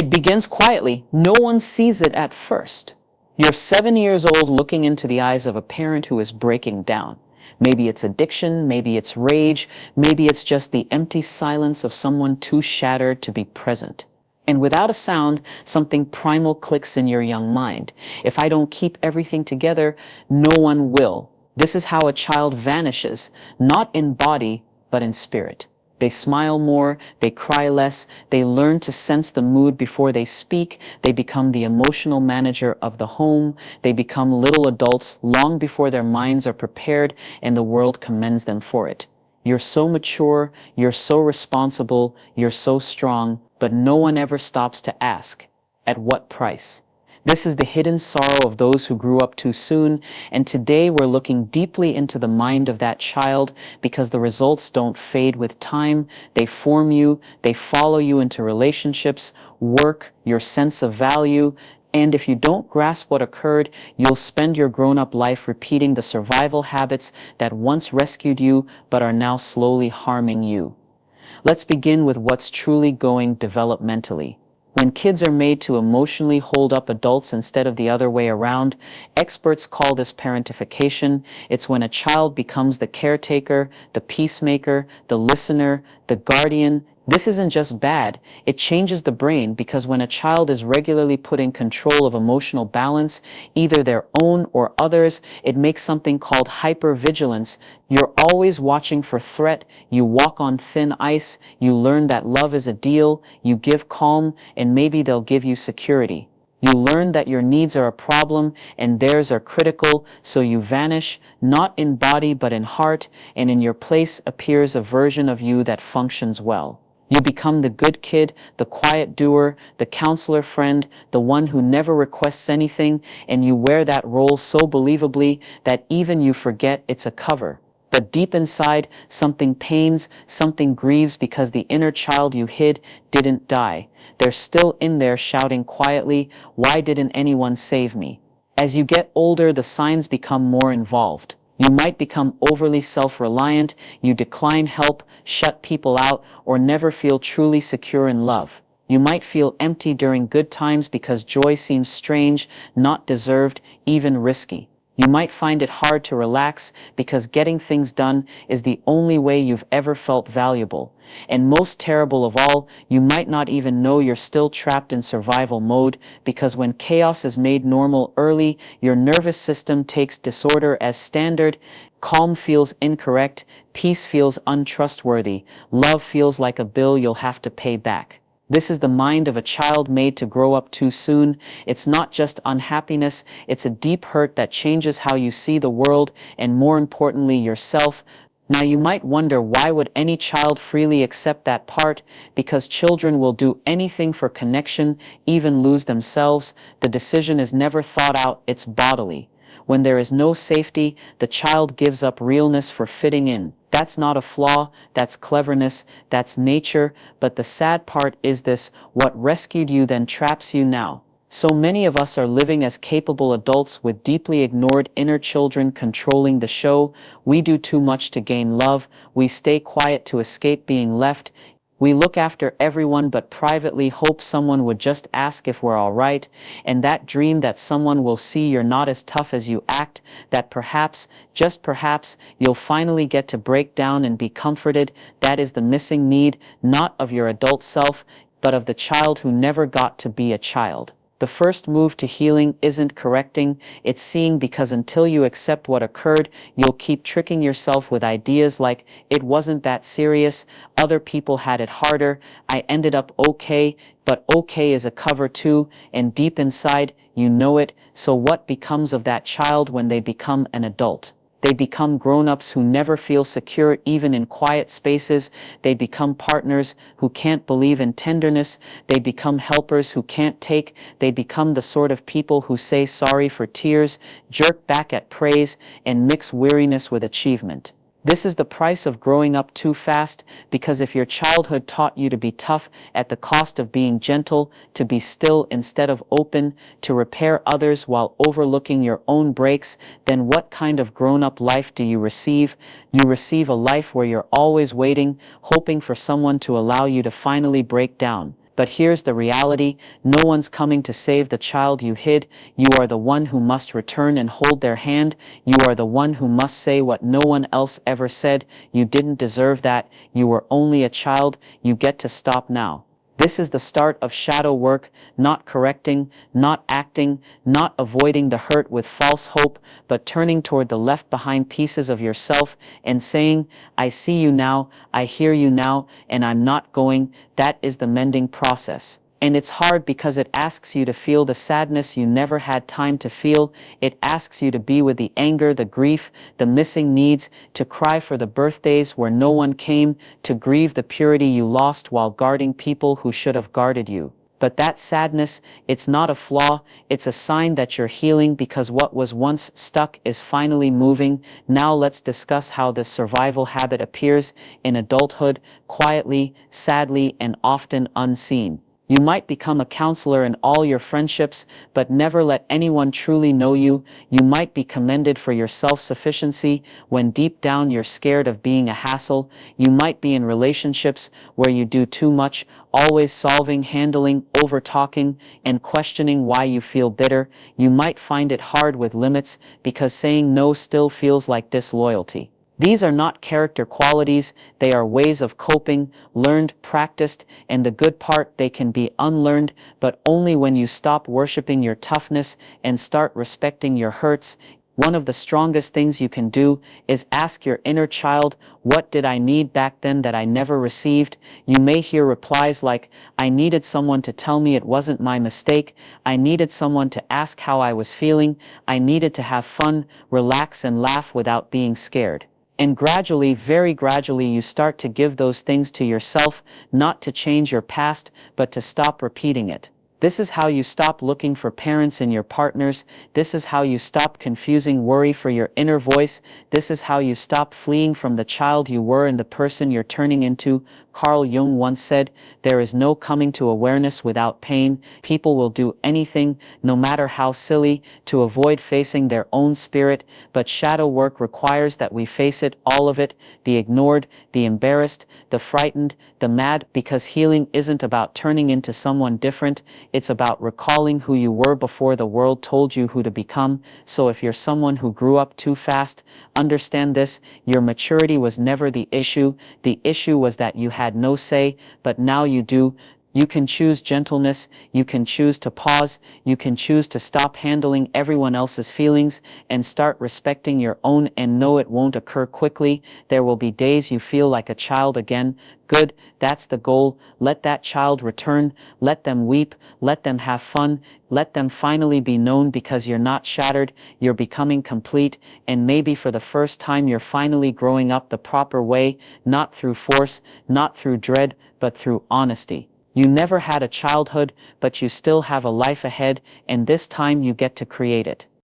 It begins quietly. No one sees it at first. You're 7 years old looking into the eyes of a parent who is breaking down. Maybe it's addiction, maybe it's rage, maybe it's just the empty silence of someone too shattered to be present. And without a sound, something primal clicks in your young mind. If I don't keep everything together, no one will. This is how a child vanishes, not in body, but in spirit. They smile more, they cry less, they learn to sense the mood before they speak, they become the emotional manager of the home, they become little adults long before their minds are prepared and the world commends them for it. You're so mature, you're so responsible, you're so strong, but no one ever stops to ask, at what price? This is the hidden sorrow of those who grew up too soon, and today we're looking deeply into the mind of that child because the results don't fade with time. They form you, they follow you into relationships, work, your sense of value, and if you don't grasp what occurred, you'll spend your grown-up life repeating the survival habits that once rescued you but are now slowly harming you. Let's begin with what's truly going developmentally. When kids are made to emotionally hold up adults instead of the other way around, experts call this parentification. It's when a child becomes the caretaker, the peacemaker, the listener, the guardian. This isn't just bad, it changes the brain because when a child is regularly put in control of emotional balance, either their own or others, it makes something called hypervigilance. You're always watching for threat, you walk on thin ice, you learn that love is a deal, you give calm, and maybe they'll give you security. You learn that your needs are a problem and theirs are critical, so you vanish, not in body but in heart, and in your place appears a version of you that functions well. You become the good kid, the quiet doer, the counselor friend, the one who never requests anything, and you wear that role so believably that even you forget it's a cover. But deep inside, something pains, something grieves because the inner child you hid didn't die. They're still in there shouting quietly, "Why didn't anyone save me?" As you get older, the signs become more involved. You might become overly self-reliant, you decline help, shut people out, or never feel truly secure in love. You might feel empty during good times because joy seems strange, not deserved, even risky. You might find it hard to relax because getting things done is the only way you've ever felt valuable. And most terrible of all, you might not even know you're still trapped in survival mode because when chaos is made normal early, your nervous system takes disorder as standard. Calm feels incorrect, peace feels untrustworthy, love feels like a bill you'll have to pay back. This is the mind of a child made to grow up too soon. It's not just unhappiness, it's a deep hurt that changes how you see the world and, more importantly, yourself. Now you might wonder, why would any child freely accept that part? Because children will do anything for connection, even lose themselves. The decision is never thought out, it's bodily. When there is no safety, the child gives up realness for fitting in. That's not a flaw, that's cleverness, that's nature, but the sad part is this: what rescued you then traps you now. So many of us are living as capable adults with deeply ignored inner children controlling the show. We do too much to gain love, we stay quiet to escape being left. We look after everyone but privately hope someone would just ask if we're all right, and that dream that someone will see you're not as tough as you act, that perhaps, just perhaps, you'll finally get to break down and be comforted, that is the missing need, not of your adult self, but of the child who never got to be a child. The first move to healing isn't correcting, it's seeing, because until you accept what occurred, you'll keep tricking yourself with ideas like, it wasn't that serious, other people had it harder, I ended up okay, but okay is a cover too, and deep inside, you know it. So what becomes of that child when they become an adult? They become grown-ups who never feel secure even in quiet spaces. They become partners who can't believe in tenderness. They become helpers who can't take. They become the sort of people who say sorry for tears, jerk back at praise, and mix weariness with achievement. This is the price of growing up too fast, because if your childhood taught you to be tough at the cost of being gentle, to be still instead of open, to repair others while overlooking your own breaks, then what kind of grown-up life do you receive? You receive a life where you're always waiting, hoping for someone to allow you to finally break down. But here's the reality, no one's coming to save the child you hid. You are the one who must return and hold their hand. You are the one who must say what no one else ever said. You didn't deserve that. You were only a child. You get to stop now. This is the start of shadow work, not correcting, not acting, not avoiding the hurt with false hope, but turning toward the left behind pieces of yourself and saying, I see you now, I hear you now, and I'm not going. That is the mending process. And it's hard because it asks you to feel the sadness you never had time to feel. It asks you to be with the anger, the grief, the missing needs, to cry for the birthdays where no one came, to grieve the purity you lost while guarding people who should have guarded you. But that sadness, it's not a flaw, it's a sign that you're healing because what was once stuck is finally moving. Now let's discuss how this survival habit appears in adulthood, quietly, sadly, and often unseen. You might become a counselor in all your friendships, but never let anyone truly know you. You might be commended for your self-sufficiency when deep down you're scared of being a hassle. You might be in relationships where you do too much, always solving, handling, over-talking, and questioning why you feel bitter. You might find it hard with limits because saying no still feels like disloyalty. These are not character qualities, they are ways of coping, learned, practiced, and the good part, they can be unlearned, but only when you stop worshiping your toughness and start respecting your hurts. One of the strongest things you can do is ask your inner child, what did I need back then that I never received? You may hear replies like, I needed someone to tell me it wasn't my mistake. I needed someone to ask how I was feeling. I needed to have fun, relax, and laugh without being scared. And gradually, very gradually, you start to give those things to yourself, not to change your past, but to stop repeating it. This is how you stop looking for parents in your partners. This is how you stop confusing worry for your inner voice. This is how you stop fleeing from the child you were and the person you're turning into. Carl Jung once said, there is no coming to awareness without pain. People will do anything, no matter how silly, to avoid facing their own spirit, but shadow work requires that we face it, all of it, the ignored, the embarrassed, the frightened, the mad, because healing isn't about turning into someone different. It's about recalling who you were before the world told you who to become. So if you're someone who grew up too fast, understand this, your maturity was never the issue. The issue was that you had no say, but now you do. You can choose gentleness, you can choose to pause, you can choose to stop handling everyone else's feelings and start respecting your own, and know it won't occur quickly. There will be days you feel like a child again. Good, that's the goal. Let that child return, let them weep, let them have fun, let them finally be known because you're not shattered, you're becoming complete, and maybe for the first time you're finally growing up the proper way, not through force, not through dread, but through honesty. You never had a childhood, but you still have a life ahead, and this time you get to create it.